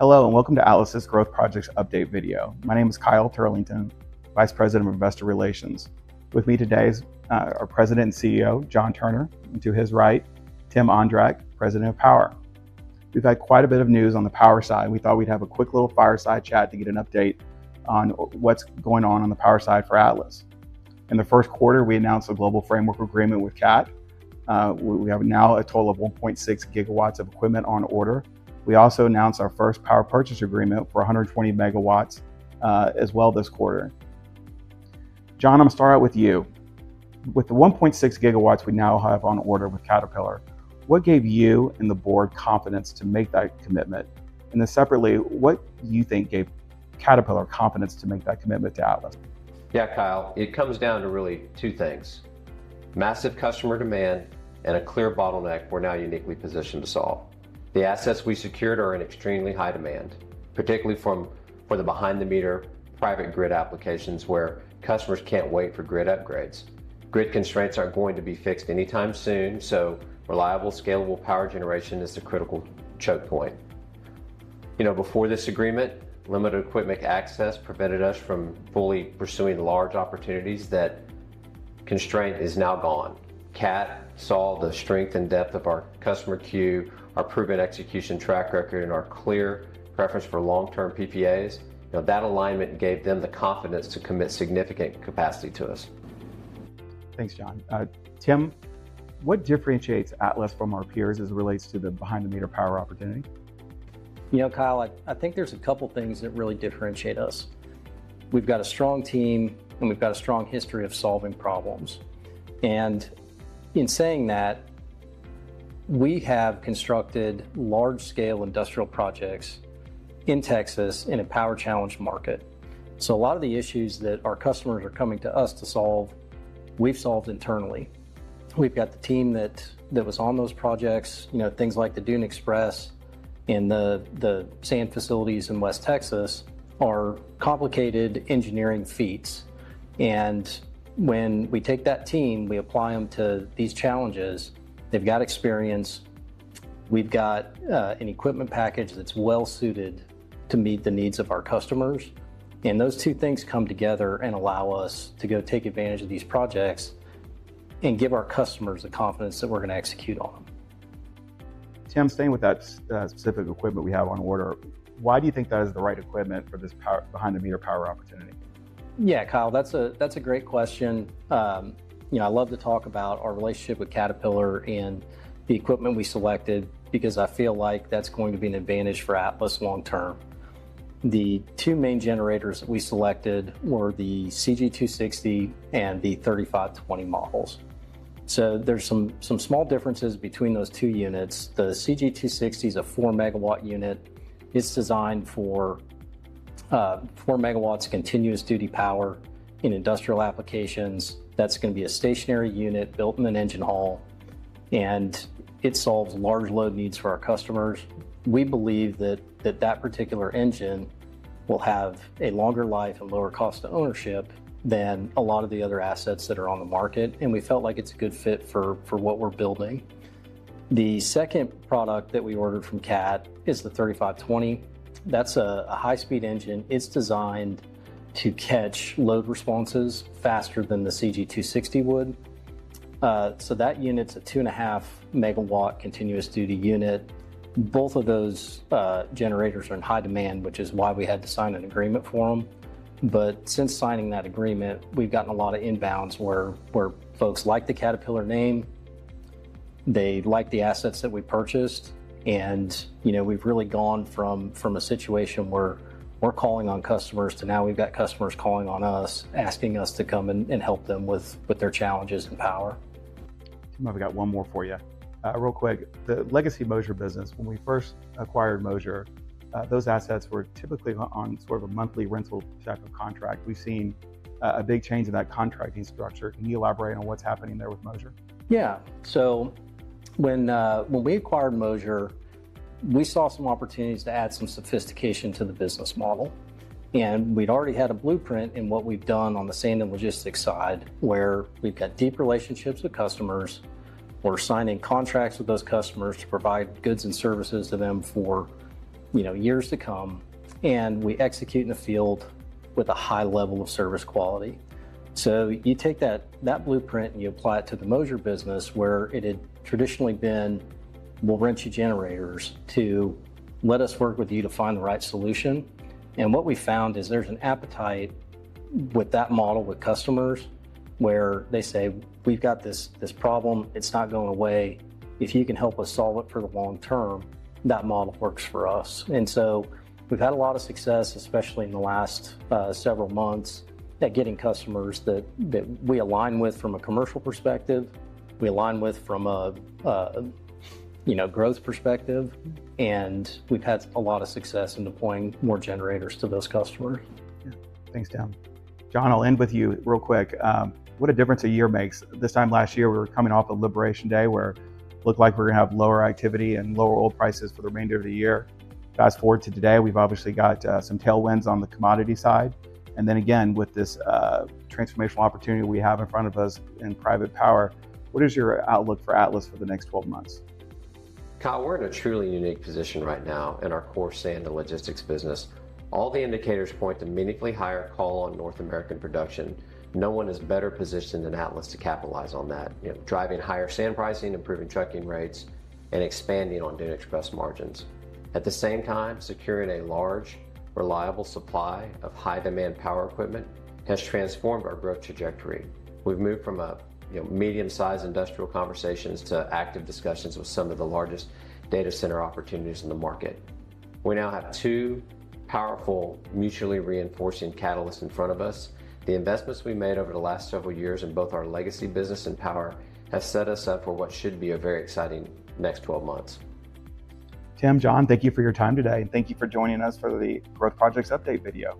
Hello and welcome to Atlas's Growth Projects Update video. My name is Kyle Turlington, Vice President of Investor Relations. With me today is our President and CEO, John Turner, and to his right, Tim Ondrak, President of Power. We've had quite a bit of news on the power side. We thought we'd have a quick little fireside chat to get an update on what's going on the power side for Atlas. In the first quarter, we announced a global framework agreement with CAT. We have now a total of 1.6 gigawatts of equipment on order. We also announced our first power purchase agreement for 120 megawatts as well this quarter. John, I'm going to start out with you. With the 1.6 gigawatts we now have on order with Caterpillar, what gave you and the board confidence to make that commitment? And then separately, what do you think gave Caterpillar confidence to make that commitment to Atlas? Yeah, Kyle, it comes down to really two things: massive customer demand and a clear bottleneck we're now uniquely positioned to solve. The assets we secured are in extremely high demand, particularly for the behind-the-meter private grid applications where customers can't wait for grid upgrades. Grid constraints aren't going to be fixed anytime soon, so reliable, scalable power generation is the critical choke point. Before this agreement, limited equipment access prevented us from fully pursuing large opportunities. That constraint is now gone. CAT saw the strength and depth of our customer queue, our proven execution track record, and our clear preference for long-term PPAs. That alignment gave them the confidence to commit significant capacity to us. Thanks, John. Tim, what differentiates Atlas from our peers as it relates to the behind-the-meter power opportunity? Kyle, I think there's a couple things that really differentiate us. We've got a strong team and we've got a strong history of solving problems. And in saying that, we have constructed large-scale industrial projects in Texas in a power-challenged market. So a lot of the issues that our customers are coming to us to solve, we've solved internally. We've got the team that was on those projects, things like the Dune Express and the sand facilities in West Texas are complicated engineering feats. And when we take that team, we apply them to these challenges. They've got experience. We've got an equipment package that's well suited to meet the needs of our customers. And those two things come together and allow us to go take advantage of these projects and give our customers the confidence that we're going to execute on them. Tim, staying with that specific equipment we have on order, why do you think that is the right equipment for this behind-the-meter power opportunity? Yeah, Kyle, that's a great question. I love to talk about our relationship with Caterpillar and the equipment we selected because I feel like that's going to be an advantage for Atlas long term. The two main generators that we selected were the CG260 and the 3520 models. So there's some small differences between those two units. The CG260 is a 4 megawatt unit. It's designed for 4 megawatts continuous duty power in industrial applications. That's going to be a stationary unit built in an engine hall, and it solves large load needs for our customers. We believe that particular engine will have a longer life and lower cost of ownership than a lot of the other assets that are on the market, and we felt like it's a good fit for what we're building. The second product that we ordered from CAT is the 3520. That's a high-speed engine. It's designed to catch load responses faster than the CG260 would. So that unit's a 2.5 megawatt continuous duty unit. Both of those generators are in high demand, which is why we had to sign an agreement for them. But since signing that agreement, we've gotten a lot of inbounds where folks like the Caterpillar name, they like the assets that we purchased, and we've really gone from a situation where we're calling on customers to now we've got customers calling on us, asking us to come and help them with their challenges in power. Tim, I've got one more for you. Real quick, the legacy Moser business, when we first acquired Moser, those assets were typically on sort of a monthly rental type of contract. We've seen a big change in that contracting structure. Can you elaborate on what's happening there with Moser? Yeah, so when we acquired Moser, we saw some opportunities to add some sophistication to the business model. And we'd already had a blueprint in what we've done on the sand and logistics side, where we've got deep relationships with customers. We're signing contracts with those customers to provide goods and services to them for years to come, and we execute in the field with a high level of service quality. So you take that blueprint and you apply it to the Moser business, where it had traditionally been, we'll rent you generators, to let us work with you to find the right solution. And what we found is there's an appetite with that model with customers where they say, we've got this problem, it's not going away. If you can help us solve it for the long term, that model works for us. And so we've had a lot of success, especially in the last several months, at getting customers that we align with from a commercial perspective, we align with from a growth perspective, and we've had a lot of success in deploying more generators to those customers. Yeah. Thanks, Tim. John, I'll end with you real quick. What a difference a year makes. This time last year, we were coming off of Liberation Day, where it looked like we were going to have lower activity and lower oil prices for the remainder of the year. Fast forward to today, we've obviously got some tailwinds on the commodity side. And then again, with this transformational opportunity we have in front of us in private power, what is your outlook for Atlas for the next 12 months? Kyle, we're in a truly unique position right now in our core sand and logistics business. All the indicators point to meaningfully higher call on North American production. No one is better positioned than Atlas to capitalize on that, driving higher sand pricing, improving trucking rates, and expanding on Dune Express margins. At the same time, securing a large, reliable supply of high-demand power equipment has transformed our growth trajectory. We've moved from medium-sized industrial conversations to active discussions with some of the largest data center opportunities in the market. We now have two powerful, mutually reinforcing catalysts in front of us. The investments we made over the last several years in both our legacy business and power have set us up for what should be a very exciting next 12 months. Tim, John, thank you for your time today, and thank you for joining us for the Growth Projects Update video.